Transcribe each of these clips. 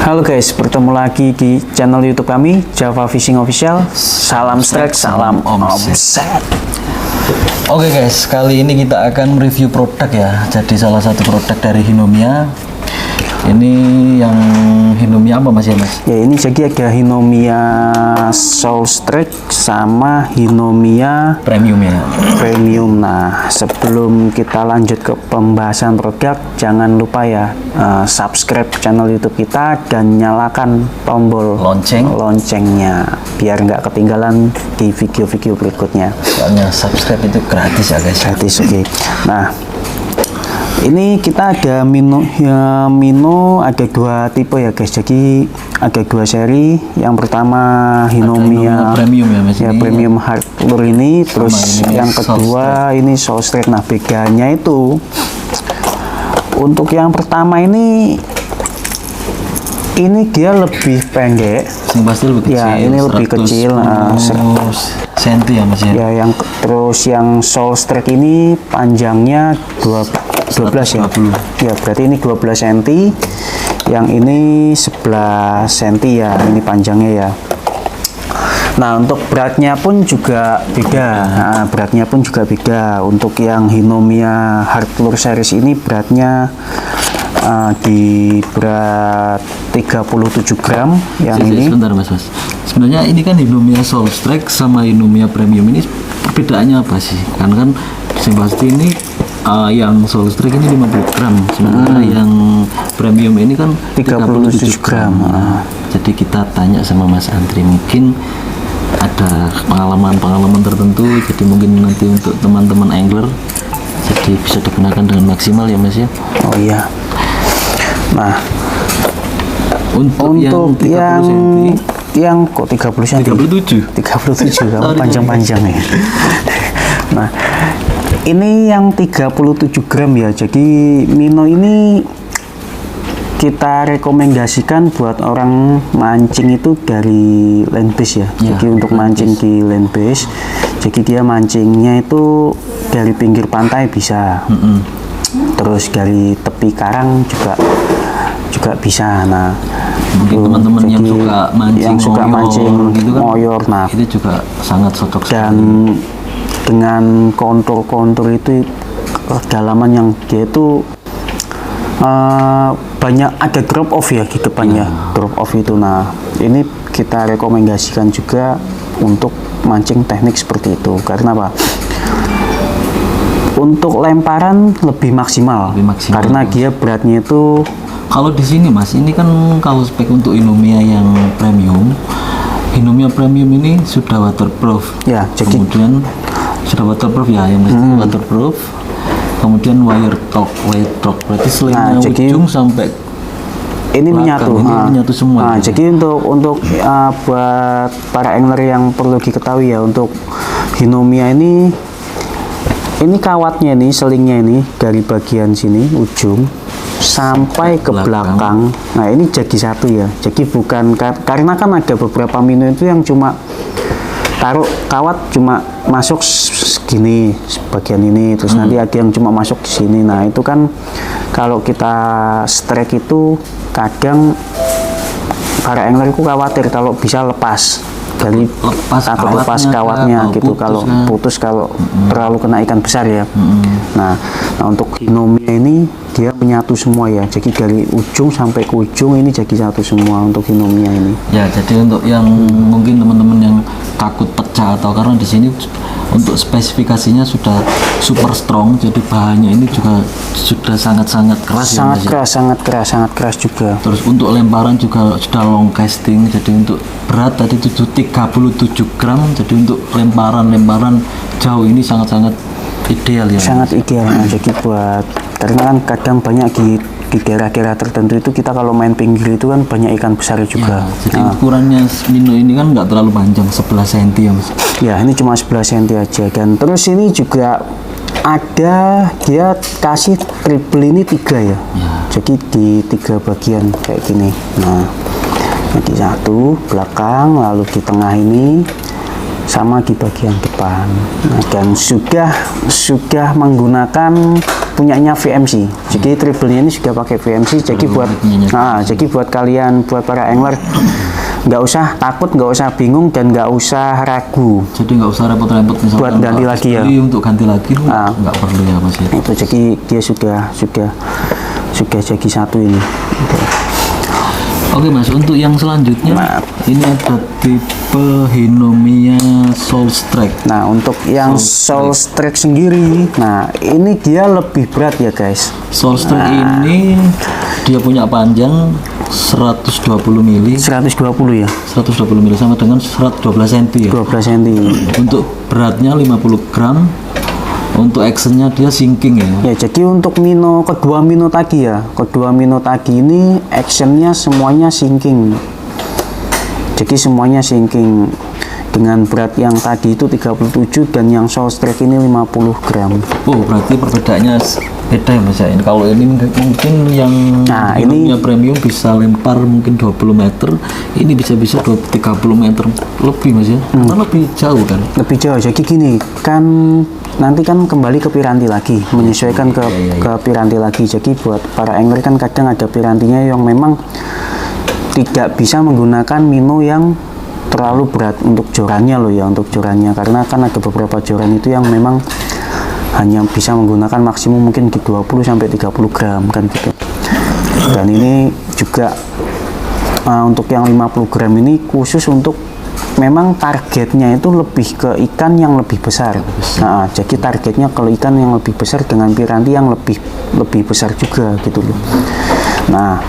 Halo guys, bertemu lagi di channel YouTube kami, Java Fishing Official. Salam strike, salam omset. Oke guys, kali ini kita akan mereview produk ya. Jadi salah satu produk dari Hinomia. Ini yang Hinomia apa mas ya mas? Ya ini jadi ada Hinomia Soul Strike sama Hinomia Premium ya. Premium. Nah, sebelum kita lanjut ke pembahasan produk, jangan lupa ya subscribe channel YouTube kita dan nyalakan tombol loncengnya biar nggak ketinggalan di video-video berikutnya. Soalnya subscribe itu gratis ya guys. Gratis, oke. Nah, ini kita ada Mino ada dua tipe ya guys. Jadi ada dua seri. Yang pertama Hinomia Premium ya mas. Ya, Premium Hard Lure ini. Terus ini yang kedua ini Soul Strike. Nah, bedanya itu untuk yang pertama ini dia lebih pendek. Yang pasti lebih kecil. Ya, ini lebih kecil. 100 cm ya mas ya. Ya, terus yang Soul Strike ini panjangnya 12 ya. Ya, berarti ini 12 cm. Yang ini 11 cm ya, ini panjangnya ya. Nah, untuk beratnya pun juga beda. Nah, beratnya pun juga beda. Untuk yang Hinomia Hard Lure series ini beratnya di berat 37 gram. Yang ini sebentar mas. Sebenarnya ini kan Hinomia Soul Strike sama Hinomia Premium ini perbedaannya apa sih? Karena kan yang pasti ini yang Soul Strike ini 50 gram, sementara yang Premium ini kan 37 gram. Jadi kita tanya sama Mas Andri, mungkin ada pengalaman tertentu, jadi mungkin nanti untuk teman-teman angler jadi bisa digunakan dengan maksimal ya Mas ya. Oh iya. Nah, untuk yang kok 30 cm? 37 kamu panjang-panjang ya. Nah, ini yang 37 gram ya. Jadi Mino ini kita rekomendasikan buat orang mancing itu dari land base ya. Jadi untuk mancing di land base, jadi dia mancingnya itu dari pinggir pantai bisa. Terus dari tepi karang juga bisa. Nah, mungkin teman-teman yang suka mancing gitu kan, ngoyor, nah itu juga sangat cocok. Dan dengan kontur itu kedalaman yang dia itu banyak ada drop off ya di depannya, drop off itu. Nah, ini kita rekomendasikan juga untuk mancing teknik seperti itu. Karena apa? Untuk lemparan lebih maksimal karena dia beratnya itu. Kalau di sini mas, ini kan kalau spek untuk Hinomia yang premium, Hinomia Premium ini sudah waterproof ya. Jadi kemudian sudah waterproof ya, yang mesti waterproof. Kemudian wire talk berarti selain ujung sampai ini menyatu semua. Nah, jadi untuk buat para angler yang perlu diketahui ya, untuk Hinomia ini kawatnya ini, selingnya ini dari bagian sini ujung sampai ke belakang. Nah, ini jadi satu ya. Jadi bukan karena kan ada beberapa Mino itu yang cuma taruh kawat cuma masuk segini bagian ini, terus nanti ada yang cuma masuk di sini. Nah, itu kan kalau kita strike itu kadang para angler itu khawatir kalau bisa lepas kawatnya gitu, kalau putus kalau terlalu kena ikan besar ya. Nah, untuk Hinomia ini dia menyatu semua ya. Jadi dari ujung sampai ke ujung ini jadi satu semua untuk Hinomia ini. Ya, jadi untuk yang mungkin teman-teman yang takut pecah atau karena di sini untuk spesifikasinya sudah super strong, jadi bahannya ini juga sudah sangat keras. Sangat keras juga. Terus untuk lemparan juga sudah long casting, jadi untuk berat tadi 37 gram, jadi untuk lemparan jauh ini sangat ideal ya. Sangat ideal. Nah, jadi buat karena kan kadang banyak di daerah-daerah tertentu itu kita kalau main pinggir itu kan banyak ikan besar juga. Jadi ukurannya Mino ini kan nggak terlalu panjang, 11 cm ya mas. Ya, ini cuma 11 cm aja. Dan terus ini juga ada dia kasih triple ini 3 ya. Jadi di 3 bagian kayak gini. Nah, jadi satu belakang, lalu di tengah ini, sama di bagian depan. Nah, dan sudah menggunakan punyanya VMC. Jadi treble-nya ini juga pakai VMC. Jadi buat kalian, buat para angler, nggak usah takut, nggak usah bingung, dan nggak usah ragu. Jadi nggak usah repot-repot misalkan Buat ganti lagi ya. Untuk ganti lagi itu nggak perlu ya Mas ya. Itu jadi dia sudah jadi satu ini. Oke Mas, untuk yang selanjutnya ini ada tipe Hinomia Soul Strike. Nah, untuk yang Soul Strike sendiri, nah ini dia lebih berat ya guys. Soul Strike ini dia punya panjang 120 mili. 120 ya. 120 mili sama dengan 12 cm ya. 12 cm. Untuk beratnya 50 gram. Untuk actionnya dia sinking ya. Ya, jadi untuk kedua Mino Tagi ini actionnya semuanya sinking. Jadi semuanya sinking dengan berat yang tadi itu 37 dan yang Soul Strike ini 50 gram. Oh, berarti perbedaannya beda ya Mas ya. Kalau ini mungkin yang ini premium bisa lempar mungkin 20 meter, ini bisa-bisa 30 meter lebih Mas ya. Karena lebih jauh kan. Lebih jauh. Jadi gini, kan nanti kan kembali ke piranti lagi, menyesuaikan ke piranti lagi. Jadi buat para angler kan kadang ada pirantinya yang memang tidak bisa menggunakan Mino yang terlalu berat untuk jorannya loh ya, untuk jorannya, karena kan ada beberapa joran itu yang memang hanya bisa menggunakan maksimum mungkin di 20 sampai 30 gram kan gitu. Dan ini juga untuk yang 50 gram ini khusus untuk memang targetnya itu lebih ke ikan yang lebih besar. Nah, jadi targetnya kalau ikan yang lebih besar dengan piranti yang lebih besar juga gitu loh. Nah,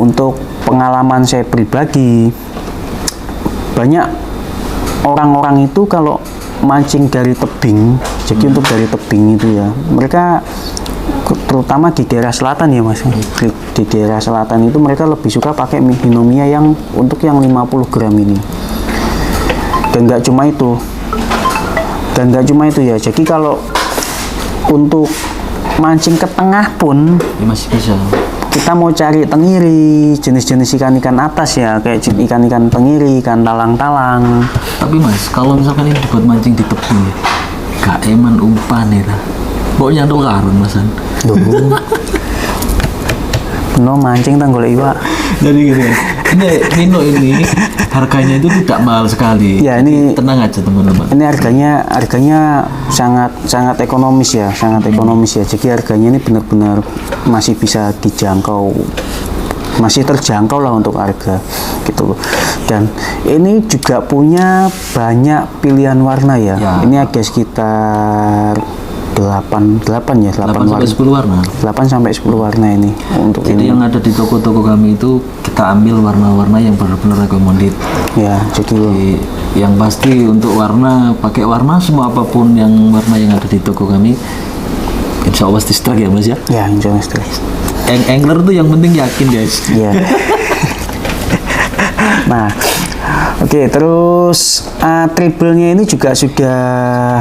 untuk pengalaman saya pribadi, banyak orang-orang itu kalau mancing dari tebing, jadi untuk dari tebing itu ya, mereka terutama di daerah selatan ya Mas, di daerah selatan itu mereka lebih suka pakai Hinomia yang untuk yang 50 gram ini. Dan nggak cuma itu ya, jadi kalau untuk mancing ke tengah pun Ya masih bisa. kita mau cari tenggiri, jenis-jenis ikan-ikan atas ya, kayak ikan-ikan tenggiri, ikan talang-talang. Tapi Mas, kalau misalkan ini dibuat mancing di tebing ya, gak eman umpan ya ta. Pokoknya tuh karun Masan. No mancing tang golek iwak. Jadi gitu ya. Ini Mino ini harganya itu tidak mahal sekali. Ya, ini tenang aja teman-teman. Ini harganya sangat ekonomis ya, Jadi harganya ini benar-benar masih bisa dijangkau, masih terjangkau lah untuk harga gitu loh. Dan ini juga punya banyak pilihan warna ya. Ini ada sekitar 8 sampai 10 warna. 8 sampai 10 warna ini untuk Jadi ini. yang ada di toko-toko kami itu kita ambil warna-warna yang benar-benar recommended. Ya, jadi yang pasti untuk warna, pakai warna semua apapun yang warna yang ada di toko kami, insya Allah di strike ya Mas ya. Ya, insya Allah strike. Angler tuh yang penting yakin guys. Iya. Nah, oke, terus triple-nya ini juga sudah.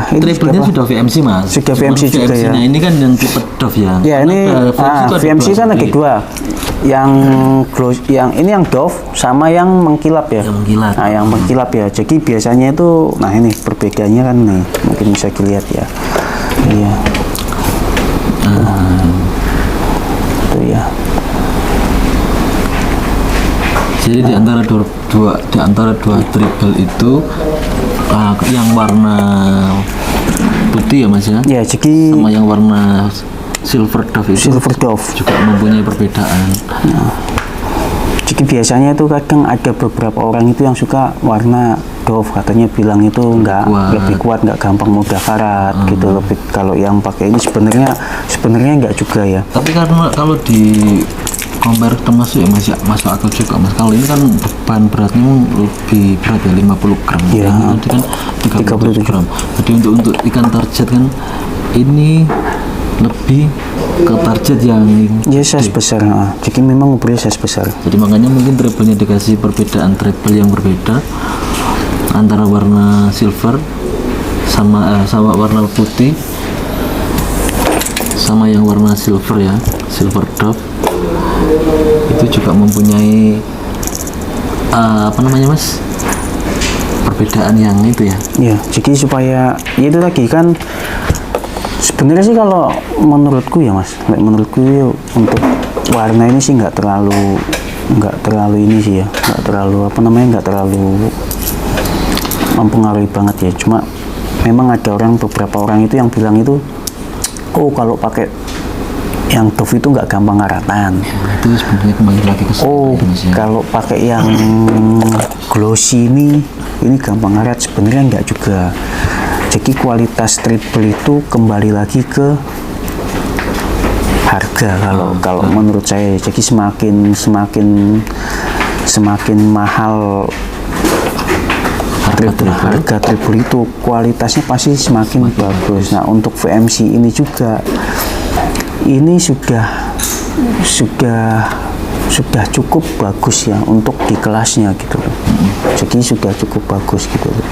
Triple-nya sudah VMC Mas. Sudah VMC juga ya. Nah ini kan yang tipe Dove ya. Ya ini VMC kan ada dua. Yang ini yang Dove sama yang mengkilap ya. Yang mengkilap. Nah, yang mengkilap ya. Jadi biasanya itu, nah ini perbedaannya kan nih, mungkin bisa dilihat ya. Iya. Itu ya. Jadi di antara dua triple itu yang warna putih ya Mas ya. Ya, jadi sama yang warna Silver Dove itu juga mempunyai perbedaan. Nah, jadi biasanya itu kadang ada beberapa orang itu yang suka warna Dove, katanya bilang itu lebih kuat, nggak gampang mudah karat gitu. Lebih kalau yang pakai ini sebenarnya nggak juga ya. Tapi karena kalau di compare termasuk ya masuk akal juga Mas. Kalau ini kan beban beratnya lebih berat ya 50 gram. Ya, Ini kan 37 gram. Jadi untuk ikan target kan ini lebih ke target yang size besar. Jadi memang ukurannya size besar. Jadi makanya mungkin treble-nya dikasih perbedaan treble yang berbeda antara warna silver sama warna putih sama yang warna silver ya, Silver Dove. Itu juga mempunyai Mas, perbedaan yang itu ya. Ya, jadi supaya itu lagi kan Sebenarnya sih kalau menurutku ya mas, menurutku ya, untuk warna ini sih nggak terlalu ini sih ya, nggak terlalu apa namanya, nggak terlalu mempengaruhi banget ya. Cuma memang ada beberapa orang itu yang bilang itu, oh kalau pakai yang Dove itu nggak gampang karatan. Itu sebenarnya kembali lagi ke Oh, ya, Mas, ya. kalau pakai yang glossy ini gampang ngaret. Sebenarnya nggak juga. Jadi kualitas triple itu kembali lagi ke harga kalau menurut saya. Jadi semakin mahal harga triple itu, kualitasnya pasti semakin bagus. Nah, untuk VMC ini juga, ini sudah cukup bagus ya untuk di kelasnya gitu loh. Jadi sudah cukup bagus gitu loh.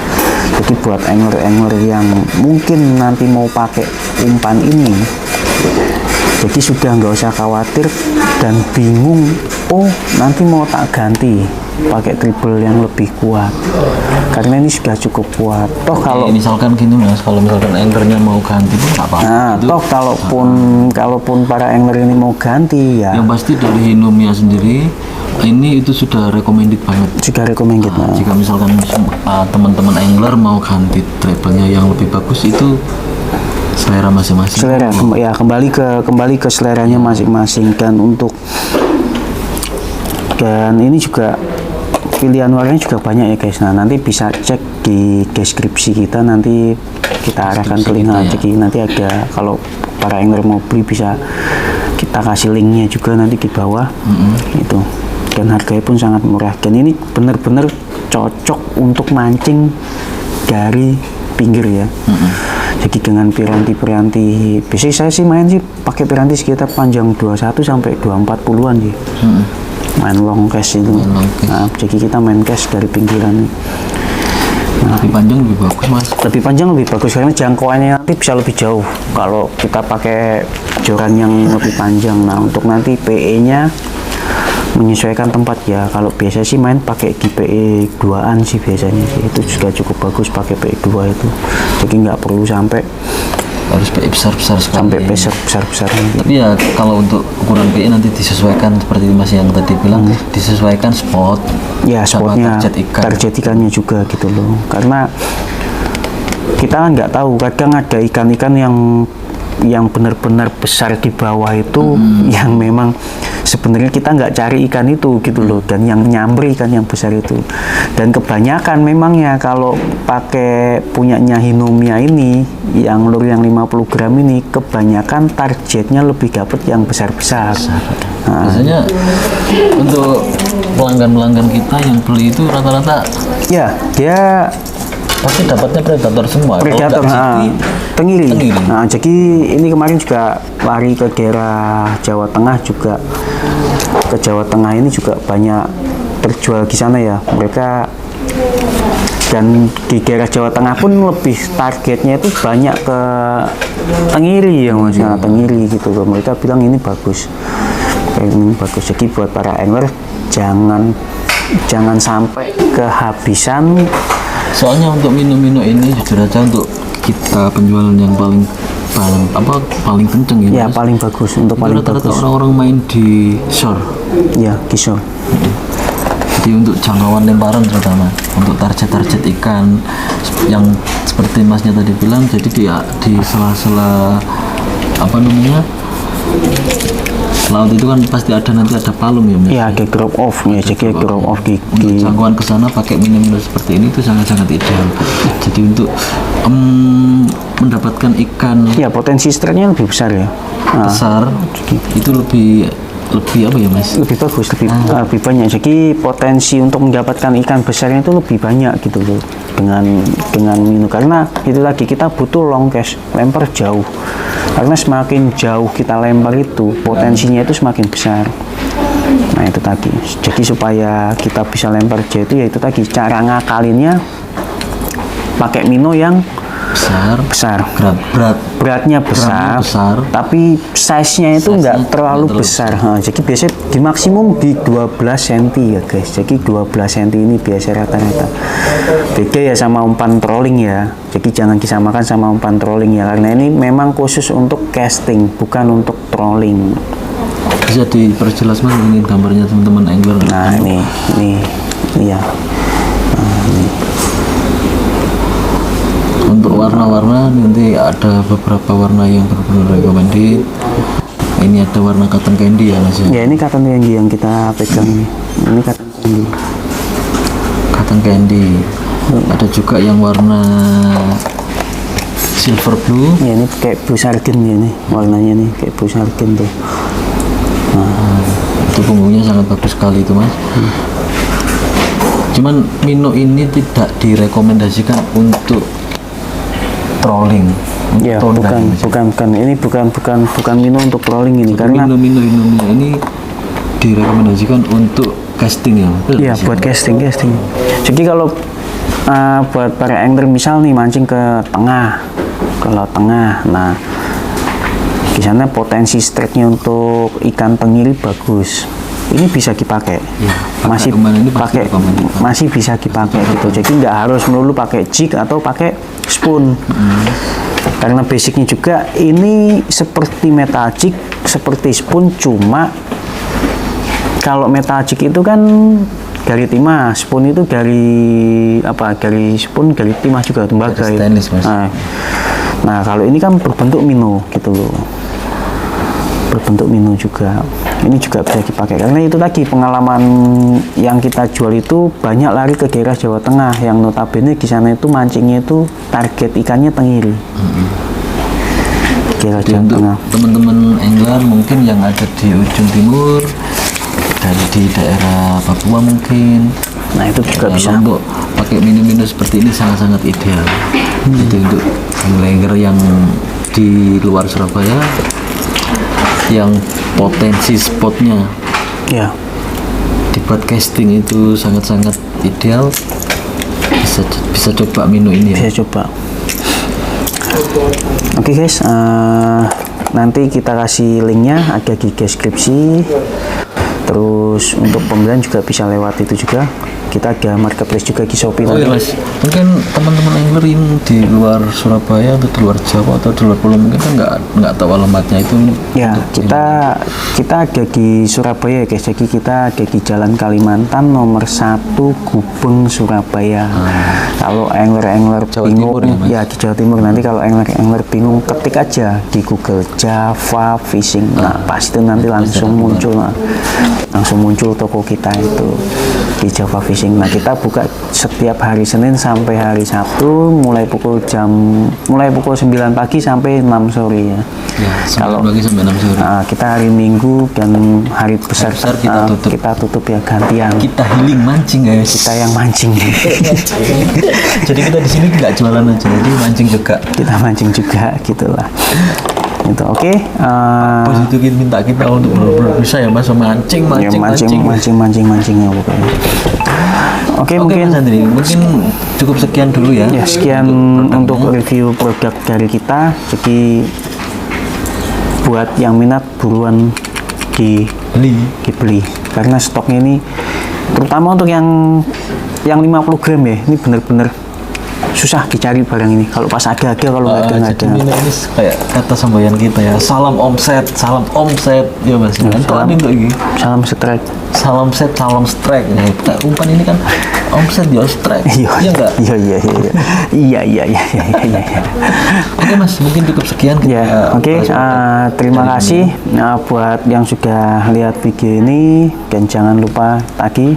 Jadi buat angler yang mungkin nanti mau pakai umpan ini, jadi sudah nggak usah khawatir dan bingung, oh nanti mau tak ganti pakai triple yang lebih kuat, karena ini sudah cukup kuat. Toh kalau misalkan gini mas, kalau misalkan anglernya mau ganti pun nggak apa-apa. nah, toh kalaupun para angler ini mau ganti ya, Yang pasti dari Hinomia sendiri ini itu sudah recommended banget. sudah recommended. Nah, Jika misalkan teman-teman angler mau ganti treble-nya yang lebih bagus, itu selera masing-masing. selera ya, kembali ke seleranya masing-masing. Dan ini juga pilihan warnanya juga banyak ya guys. Nah, nanti bisa cek di deskripsi kita, nanti kita arahkan ke link. Kita, ya. Jadi nanti ada, kalau para angler mau beli bisa kita kasih linknya juga nanti di bawah. Itu, dan harganya pun sangat murah, dan ini benar-benar cocok untuk mancing dari pinggir ya. Jadi dengan piranti biasanya saya sih main sih pakai piranti sekitar panjang 21 sampai 240-an sih. Main long cast itu. Nah, jadi kita main cast dari pinggiran. Lebih panjang lebih bagus mas. Lebih panjang lebih bagus karena jangkauannya nanti bisa lebih jauh kalau kita pakai joran yang lebih panjang. Nah, untuk nanti PE-nya menyesuaikan tempat ya. Kalau biasa sih main pakai di PE 2-an sih biasanya sih. Itu sudah cukup bagus pakai PE 2 itu. Jadi nggak perlu sampai Harus PE besar-besar sekali. sampai besar-besar. Tapi ya kalau untuk ukuran PE nanti disesuaikan seperti mas yang tadi bilang, disesuaikan spot. Ya, sama spotnya, target ikan. ikannya juga gitu loh. Karena kita kan nggak tahu, kadang ada ikan-ikan yang benar-benar besar di bawah itu, yang memang sebenarnya kita nggak cari ikan itu gitu loh, dan yang nyamber ikan yang besar itu. Dan kebanyakan memang ya kalau pakai punyanya Hinomia ini, yang lure yang 50 gram ini, kebanyakan targetnya lebih dapat yang besar-besar. Nah, Biasanya untuk pelanggan-pelanggan kita yang beli itu rata-rata ya dia pasti dapatnya predator semua. Kalau predator, nggak City, tenggiri. tenggiri. Nah, jadi ini kemarin juga lari ke daerah Jawa Tengah juga, ke Jawa Tengah ini juga banyak terjual di sana ya mereka. Dan di daerah Jawa Tengah pun lebih targetnya itu banyak ke tenggiri ya mas. Nah, tenggiri gitu loh. Mereka bilang ini bagus, ini bagus. Jadi buat para angler jangan sampai kehabisan. Soalnya untuk minum-minum ini jujur aja untuk kita penjualan yang paling kenceng Ya, ya. Mas. paling bagus, untuk Itu paling rata-rata bagus. orang-orang main di shore. Ya, kisah. Jadi untuk jangkauan lemparan terutama untuk target-target ikan yang seperti masnya tadi bilang, jadi di sela-sela apa namanya laut itu kan pasti nanti ada palung ya mas. Ya, ada drop off ya, jadi drop off di Untuk jangkauan ke sana pakai minum seperti ini itu sangat-sangat ideal. Jadi untuk mendapatkan ikan ya, potensi strike-nya lebih besar ya. Nah, besar itu lebih apa ya mas? lebih bagus, lebih banyak. Jadi potensi untuk mendapatkan ikan besarnya itu lebih banyak gitu loh dengan minum. Karena itu lagi kita butuh long cast, lempar jauh. Karena semakin jauh kita lempar itu potensinya itu semakin besar. Nah, itu tadi. Jadi supaya kita bisa lempar jauh itu ya itu tadi, cara ngakalinnya pakai mino yang besar, besar. Beratnya besar, besar. tapi size-nya itu nggak terlalu besar. Jadi biasanya di maksimum di 12 cm ya guys. Jadi 12 cm ini biasa rata-rata. Beda ya sama umpan trolling ya. Jadi jangan disamakan sama umpan trolling ya, karena ini memang khusus untuk casting, bukan untuk trolling. Bisa diperjelas Mas ini gambarnya teman-teman angler. Nah ini ya. Nah, ini. Untuk warna-warna nanti ada beberapa warna yang benar-benar recommended. Ini ada warna cotton candy ya Mas ya. Ya ini cotton candy yang kita pegang ini. Ini cotton candy. Cotton candy. Ada juga yang warna silver blue. Ya ini kayak blue sargen ya ini warnanya nih kayak blue sargen tuh. Itu punggungnya sangat bagus sekali itu Mas. Cuman Mino ini tidak direkomendasikan untuk trolling. Ya bukan ini bukan Mino untuk trolling ini, karena Mino ini direkomendasikan untuk casting ya. Iya buat casting. Jadi kalau buat para angler misal nih mancing ke laut tengah, nah di sana potensi strike-nya untuk ikan tenggiri bagus. Ini bisa dipakai, ya, masih bisa dipakai gitu. Jadi nggak harus melulu pakai jig atau pakai spoon. Karena basicnya juga ini seperti metal jig, seperti spoon, cuma kalau metal jig itu kan gali timah, spoon itu gali spoon gali timah juga tembaga. Stainless, Mas. Nah kalau ini kan berbentuk Mino gitu loh, berbentuk Mino juga. Ini juga bisa dipakai karena itu tadi pengalaman yang kita jual itu banyak lari ke daerah Jawa Tengah yang notabene di sana itu mancingnya itu target ikannya tenggiri. Daerah Jawa Tengah. Teman-teman angler mungkin yang ada di ujung timur, dari di daerah Papua mungkin. Nah itu juga bisa. Untuk pakai mini seperti ini sangat-sangat ideal. Itu untuk angler yang di luar Surabaya, yang potensi spotnya ya dibuat casting itu sangat-sangat ideal. Bisa coba Mino ini ya. Bisa coba. Oke guys, nanti kita kasih linknya ada di deskripsi. Terus untuk pembelian juga bisa lewat itu juga. Kita ada marketplace juga di Shopee. Oh iya Mas, mungkin teman-teman angler yang di luar Surabaya atau di luar Jawa atau di luar Pulau mungkin kan nggak tahu alamatnya itu. Ya, kita ada di Surabaya guys. Jadi kita ada di Jalan Kalimantan nomor 1 Gubeng Surabaya. Kalau angler bingung ya di Jawa Timur, nanti kalau angler bingung ketik aja di Google Java Fishing. Nah, pasti nanti langsung muncul toko kita itu di Java Fishing. Nah kita buka setiap hari Senin sampai hari Sabtu mulai pukul 9 pagi sampai 6 sore ya. Kalau pagi sampai 6 sore. Kita hari Minggu dan hari besar kita tutup ya gantian. Kita healing mancing guys. Kita yang mancing. Jadi kita di sini nggak jualan aja, jadi mancing juga. Kita mancing juga gitulah. Itu oke. Bos itu minta kita untuk benar-benar bisa ya Mas mancing ya pokoknya. Oke, mungkin Mas Andri, mungkin cukup sekian dulu ya. Ya, sekian untuk review produk dari kita. Jadi buat yang minat buruan dibeli karena stoknya ini terutama untuk yang 50 gram ya, ini bener-bener susah dicari barang ini. Kalau pas ada kalau nggak ada. Jadi ini kayak kata sambayan kita ya, salam omset ya Mas. Salam strike. Salam strike. Nah, umpan ini kan omset ya strike. Iya enggak? Iya. Oke Mas, mungkin cukup sekian. Ya, oke. Terima kasih buat yang sudah lihat video ini, dan jangan lupa tadi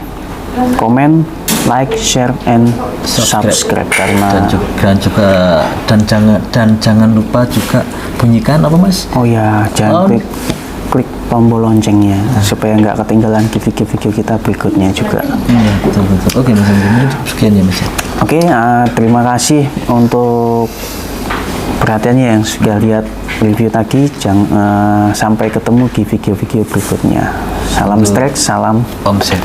komen, like, share, and subscribe karena dan jangan lupa juga bunyikan apa Mas? Oh ya, jangan klik tombol loncengnya supaya nggak ketinggalan di video-video kita berikutnya juga. Iya betul. Oke Mas, ini sekian ya Mas. Oke, terima kasih untuk perhatiannya yang sudah lihat review tadi. Sampai ketemu di video-video berikutnya. Salam strike, salam omset.